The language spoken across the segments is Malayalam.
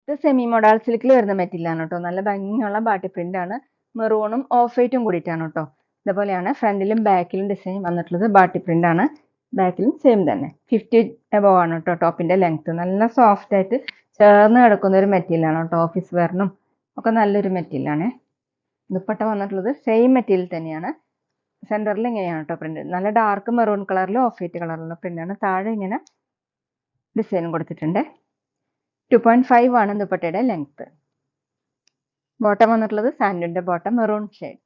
ഇത് സെമി മോഡൽ സിൽക്കിൽ വരുന്ന മെറ്റീരിയലാണ് കേട്ടോ. നല്ല ഭംഗിയുള്ള ബാട്ടി പ്രിന്റ് ആണ്. മെറൂണും ഓഫ് വൈറ്റും കൂടിയിട്ടാണ് കേട്ടോ. ഇതുപോലെയാണ് ഫ്രണ്ടിലും ബാക്കിലും ഡിസൈൻ വന്നിട്ടുള്ളത്. ബാട്ടി പ്രിന്റ് ആണ്. ബാക്കിലും സെയിം തന്നെ. 50 എബോവ് ആണ് കേട്ടോ ടോപ്പിന്റെ ലെങ്ത്. നല്ല സോഫ്റ്റ് ആയിട്ട് ചേർന്ന് കിടക്കുന്ന ഒരു മെറ്റീരിയലാണ് കേട്ടോ. ഓഫീസ് വെയറിനും ഒക്കെ നല്ലൊരു മെറ്റീരിയലാണ്. ദുപ്പട്ട വന്നിട്ടുള്ളത് സെയിം മെറ്റീരിയൽ തന്നെയാണ്. സെന്ററിൽ ഇങ്ങനെയാണ് കേട്ടോ പ്രിന്റ്. നല്ല ഡാർക്ക് മെറൂൺ കളറിലും ഓഫ് വൈറ്റ് കളറിലുള്ള പ്രിന്റ് ആണ്. താഴെ ഇങ്ങനെ ഡിസൈൻ കൊടുത്തിട്ടുണ്ട്. 2.5 ആണ് ദുപ്പട്ടയുടെ ലെങ്ത്. ബോട്ടം വന്നിട്ടുള്ളത് സാൻഡുവിന്റെ bottom maroon shade.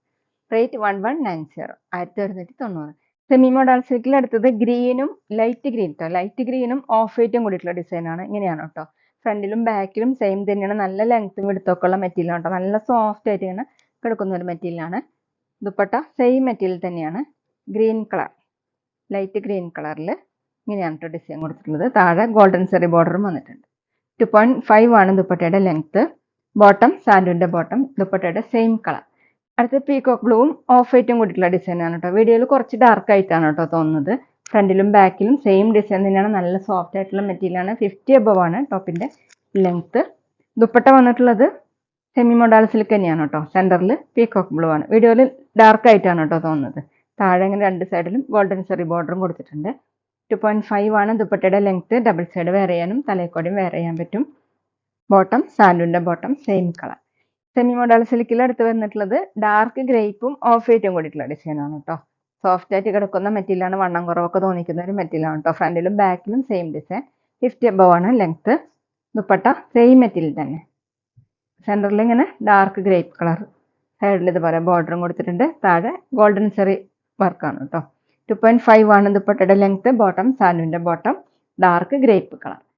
Rate 1190, 1190. Semi model സിൽക്കിൽ അടുത്തത് ഗ്രീനും ലൈറ്റ് ഗ്രീൻ കേട്ടോ. ലൈറ്റ് ഗ്രീനും ഓഫ് വൈറ്റും കൂടിയിട്ടുള്ള ഡിസൈൻ ആണ്. ഇങ്ങനെയാണ് കേട്ടോ. ഫ്രണ്ടിലും ബാക്കിലും സെയിം തന്നെയാണ്. നല്ല ലെങ്ത്തും വിടുത്തൊക്കെ ഉള്ള മെറ്റീരിയൽ കേട്ടോ. നല്ല സോഫ്റ്റ് ആയിട്ട് ഇങ്ങനെ കിടക്കുന്ന ഒരു മെറ്റീരിയലാണ്. ദുപ്പട്ട സെയിം മെറ്റീരിയൽ തന്നെയാണ്. ഗ്രീൻ കളർ, ലൈറ്റ് ഗ്രീൻ കളറിൽ ഇങ്ങനെയാണ് കേട്ടോ ഡിസൈൻ കൊടുത്തിട്ടുള്ളത്. താഴെ ഗോൾഡൻ സെറി ബോർഡറും വന്നിട്ടുണ്ട്. 2.5 ആണ് ദുപ്പട്ടയുടെ ലെങ്ത്. ബോട്ടം സാൻഡുവിന്റെ ബോട്ടം. ദുപ്പട്ടയുടെ സെയിം കളർ. അടുത്ത പീകോക്ക് ബ്ലൂവും ഓഫ് വൈറ്റും കൂടിയിട്ടുള്ള ഡിസൈൻ ആണ് കേട്ടോ. വീഡിയോയിൽ കുറച്ച് ഡാർക്ക് ആയിട്ടാണ് കേട്ടോ തോന്നുന്നത്. ഫ്രണ്ടിലും ബാക്കിലും സെയിം ഡിസൈൻ തന്നെയാണ്. നല്ല സോഫ്റ്റ് ആയിട്ടുള്ള മെറ്റീരിയൽ ആണ്. 50 എബോവ് ആണ് ടോപ്പിന്റെ ലെങ്ത്. ദുപ്പട്ട വന്നിട്ടുള്ളത് സെമി മോഡൽ സിൽക്ക് തന്നെയാണ് കേട്ടോ. സെന്ററിൽ പീകോക്ക് ബ്ലൂ ആണ്. വീഡിയോയിൽ ഡാർക്ക് ആയിട്ടാണ് കേട്ടോ തോന്നുന്നത്. താഴെ ഇങ്ങനെ രണ്ട് സൈഡിലും ഗോൾഡൻ സെറി ബോർഡറും കൊടുത്തിട്ടുണ്ട്. 2.5 ആണ് ദുപ്പട്ടയുടെ ലെങ്ത്. ഡബിൾ സൈഡ് വെയർ ചെയ്യാനും തലക്കോടിയും വെയർ ചെയ്യാൻ പറ്റും. ബോട്ടം സാൻഡുവിന്റെ bottom same colour. Semi model സിൽക്കിൽ അടുത്ത് വന്നിട്ടുള്ളത് ഡാർക്ക് ഗ്രേപ്പും ഓഫ് വൈറ്റും കൂടിയിട്ടുള്ള ഡിസൈൻ ആണ് കേട്ടോ. സോഫ്റ്റ് ആയിട്ട് കിടക്കുന്ന മെറ്റീരിയലാണ്. വണ്ണം കുറവൊക്കെ തോന്നിക്കുന്ന ഒരു മെറ്റീരിയൽ ആണ് കേട്ടോ. ഫ്രണ്ടിലും ബാക്കിലും സെയിം ഡിസൈൻ. 50 എബോവ് ആണ് ലെങ്ത്. ദുപ്പട്ട സെയിം മെറ്റീരിയൽ തന്നെ. സെന്ററിൽ ഇങ്ങനെ ഡാർക്ക് ഗ്രേപ്പ് കളർ. സൈഡിൽ ഇതുപോലെ ബോർഡറും കൊടുത്തിട്ടുണ്ട്. താഴെ ഗോൾഡൻ സെറി വർക്കാണ് കേട്ടോ. 2.5 ആണ് ദുപ്പട്ടയുടെ ലെങ്ത്. ബോട്ടം സാൻഡുവിന്റെ ബോട്ടം ഡാർക്ക് ഗ്രേപ്പ് കളർ.